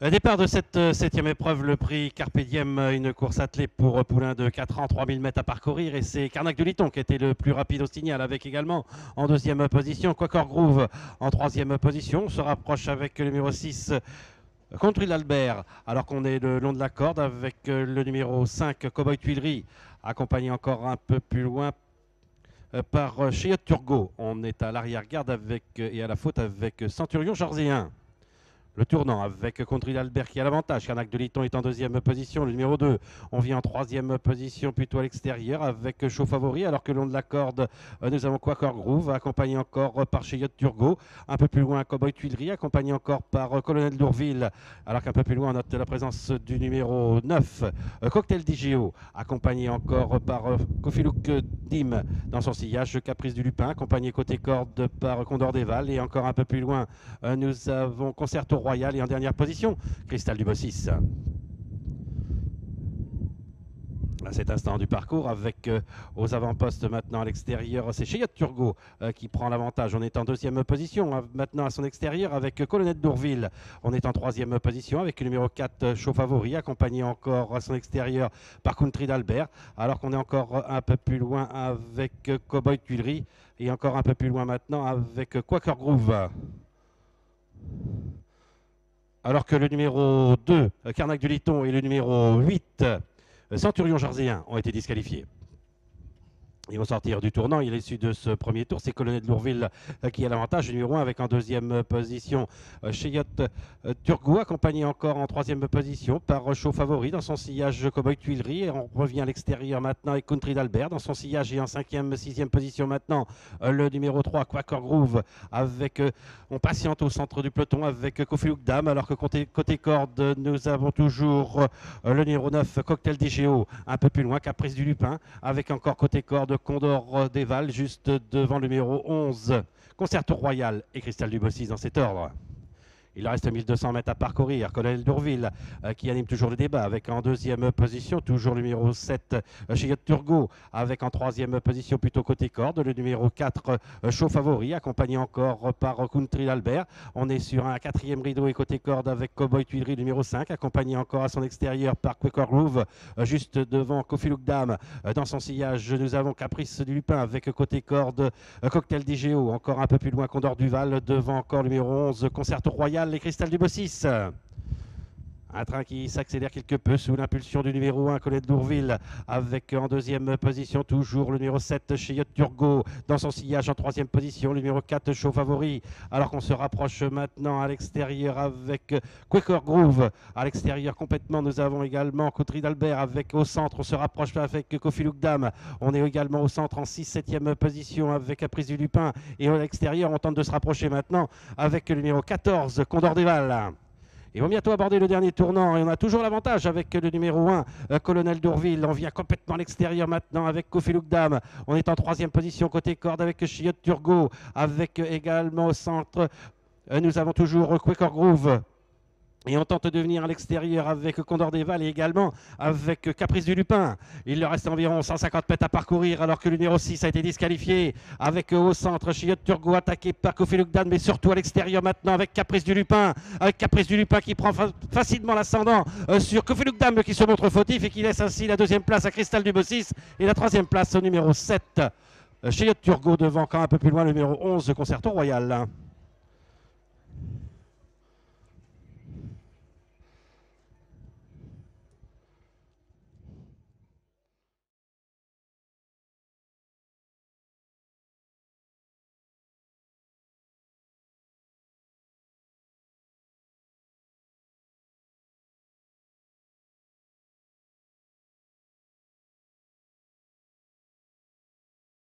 Départ de cette septième épreuve, le prix Carpe Diem, une course attelée pour poulain de 4 ans, 3000 mètres à parcourir. Et c'est Carnac de Liton qui était le plus rapide au signal, avec également en deuxième position Quaker Groove en troisième position. On se rapproche avec le numéro 6, Country l'Albert, alors qu'on est le long de la corde avec le numéro 5, Cowboy Tuileries, accompagné encore un peu plus loin par Cheyot Turgot. On est à l'arrière-garde et à la faute avec Centurion Jorzéen. Le tournant avec Country d'Albert qui a l'avantage. Carnac de Liton est en deuxième position. Le numéro 2, on vient en troisième position plutôt à l'extérieur avec Chaud Favori. Alors que le long de la corde, nous avons Quaker Groove, accompagné encore par Cheyot Turgot. Un peu plus loin, Cowboy Tuileries, accompagné encore par Colonel Dourville. Alors qu'un peu plus loin, on note la présence du numéro 9, Cocktail DGO, accompagné encore par Kofilouk Dim dans son sillage. Caprice du Lupin, accompagné côté corde par Condor des Vals. Et encore un peu plus loin, nous avons Concerto Royal et en dernière position, Cristal du Bossis. À cet instant du parcours, avec aux avant-postes maintenant à l'extérieur, c'est Cheyot Turgot qui prend l'avantage. On est en deuxième position maintenant à son extérieur avec Colonel Dourville. On est en troisième position avec le numéro 4, Chaud Favori, accompagné encore à son extérieur par Country d'Albert. Alors qu'on est encore un peu plus loin avec Cowboy Tuileries et encore un peu plus loin maintenant avec Quaker Groove. Alors que le numéro 2, Carnac du Liton, et le numéro 8, Centurion Jorzéen, ont été disqualifiés. Ils vont sortir du tournant. Il est issu de ce premier tour. C'est Colonel Lourville qui a l'avantage. Le numéro 1 avec en deuxième position Cheyot Turgot, accompagné encore en troisième position par Chaud Favori dans son sillage Cowboy Tuileries. Et on revient à l'extérieur maintenant avec Country d'Albert dans son sillage et en cinquième, sixième position maintenant le numéro 3, Quaker Groove. On patiente au centre du peloton avec Kofilouk Dam. Alors que côté corde, nous avons toujours le numéro 9, Cocktail DGO. Un peu plus loin, Caprice du Lupin, avec encore côté corde Condor des Vals, juste devant le numéro 11, Concerto Royal et Cristal du Bossis dans cet ordre. Il reste 1200 mètres à parcourir. Colonel Dourville qui anime toujours le débat avec en deuxième position toujours le numéro 7, Cheyot Turgot, avec en troisième position plutôt côté corde le numéro 4, Chaud Favori, accompagné encore par Country d'Albert. On est sur un quatrième rideau et côté corde avec Cowboy Tuileries numéro 5, accompagné encore à son extérieur par Quaker Groove, juste devant Kofilouk Dam. Dans son sillage, nous avons Caprice du Lupin avec côté corde Cocktail DGO, encore un peu plus loin Condor du Val, devant encore le numéro 11, Concerto Royal, les Cristal du Bossis. Un train qui s'accélère quelque peu sous l'impulsion du numéro 1, Colette Dourville, avec en deuxième position toujours le numéro 7, Cheyot Turgot, dans son sillage en troisième position, le numéro 4, Chaud Favori, alors qu'on se rapproche maintenant à l'extérieur avec Quaker Groove. À l'extérieur complètement, nous avons également Country d'Albert, avec au centre, on se rapproche avec Kofilouk Dam. On est également au centre en 6-7e position avec Caprice du Lupin. Et à l'extérieur, on tente de se rapprocher maintenant avec le numéro 14, Condor des Vals. Ils vont bientôt aborder le dernier tournant et on a toujours l'avantage avec le numéro 1, Colonel Dourville. On vient complètement à l'extérieur maintenant avec Kofilouk Dam. On est en troisième position côté corde avec Cheyot Turgot, avec également au centre, nous avons toujours Quaker Groove. Et on tente de venir à l'extérieur avec Condor des Vals et également avec Caprice du Lupin. Il leur reste environ 150 mètres à parcourir alors que le numéro 6 a été disqualifié. Avec au centre Cheyot Turgot attaqué par Kofilouk Dam, mais surtout à l'extérieur maintenant avec Caprice du Lupin. Avec Caprice du Lupin qui prend facilement l'ascendant sur Kofilouk Dam qui se montre fautif et qui laisse ainsi la deuxième place à Cristal du Bossis et la troisième place au numéro 7. Cheyot Turgot devant quand un peu plus loin le numéro 11, Concerto Royal.